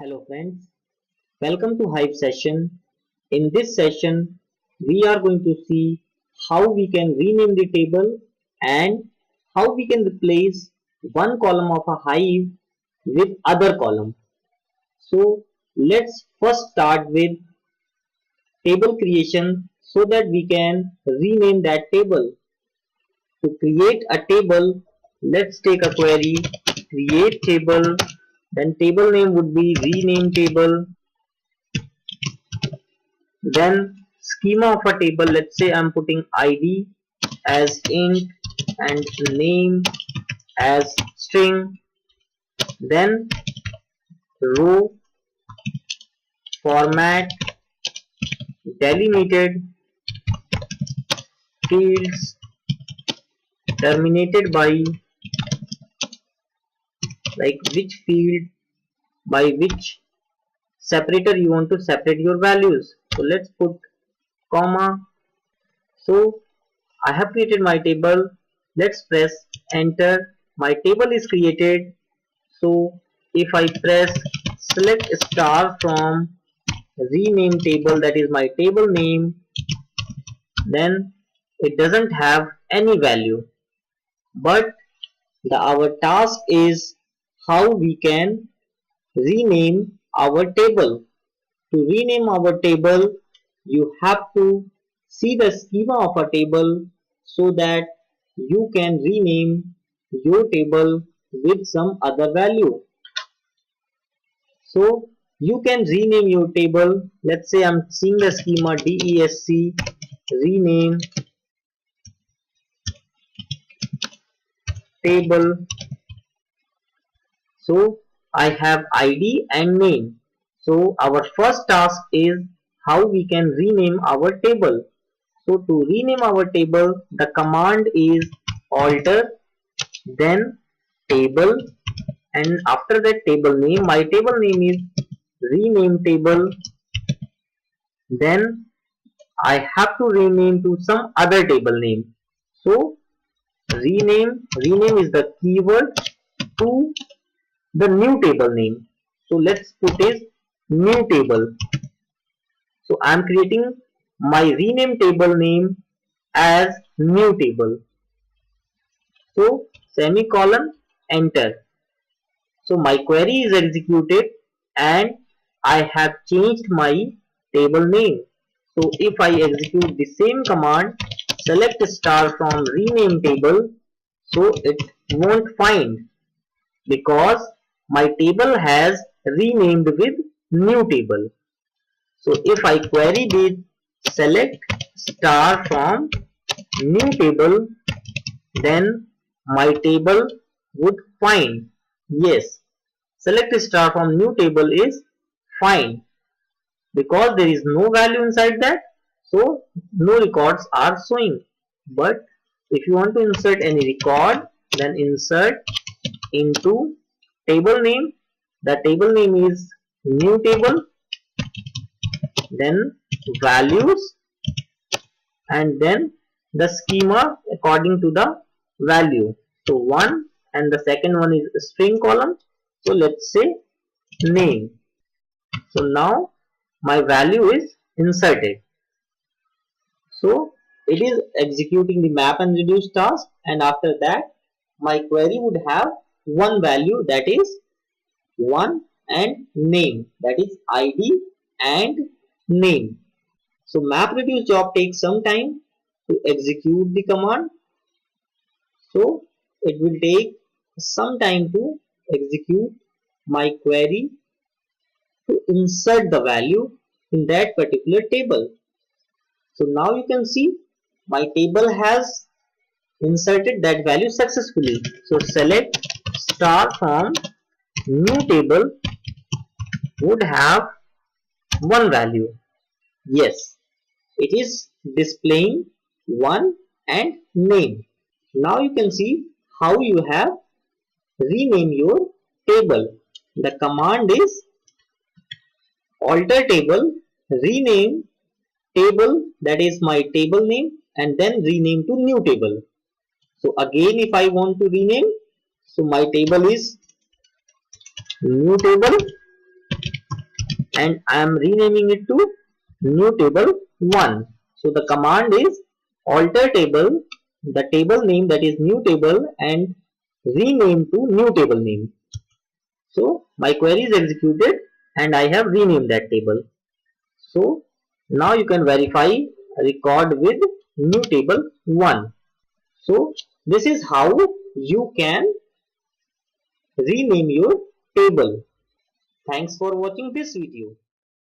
Hello friends, welcome to Hive session. In this session, we are going to see how we can rename the table and how we can replace one column of a Hive with other column. So let's first start with table creation so that we can rename that table. To create a table, let's take a query, create table, then table name would be rename table. Then schema of a table, let's say I'm putting id as int and name as string. Then row format delimited fields terminated by, like which field by which separator you want to separate your values. So let's put comma. So I have created my table. Let's press enter. My table is created. So if I press select star from rename table, that is my table name, then it doesn't have any value. But our task is how we can rename our table. To rename our table, you have to see the schema of a table so that you can rename your table with some other value. So you can rename your table. Let's say I'm seeing the schema DESC rename table. So I have ID and name. So our first task is how we can rename our table. So to rename our table, the command is alter, then table, and after that table name, my table name is rename table. Then I have to rename to some other table name. So rename is the keyword to the new table name. So let's put is new table. So I'm creating my rename table name as new table. So semicolon enter. So my query is executed and I have changed my table name. So if I execute the same command, select star from rename table, so it won't find because my table has renamed with new table. So if I query with select star from new table, then my table would find. Yes, select star from new table is fine because there is no value inside that, so no records are showing. But if you want to insert any record, then insert into table name. The table name is new table, then values, and then the schema according to the value. So one and the second one is string column. So let's say name. So now my value is inserted. So it is executing the map and reduce task, and after that my query would have one value, that is 1, and name, that is ID and name. So map reduce job takes some time to execute the command. So it will take some time to execute my query to insert the value in that particular table. So now you can see my table has inserted that value successfully. So select star from new table would have one value. Yes, it is displaying 1 and name. Now you can see how you have renamed your table. The command is alter table, rename table, that is my table name, and then rename to new table. So again, if I want to rename, so my table is new table, and I am renaming it to new table 1. So the command is alter table, the table name, that is new table, and rename to new table name. So my query is executed and I have renamed that table. So now you can verify record with new table 1. So this is how you can rename your table. Thanks for watching this video.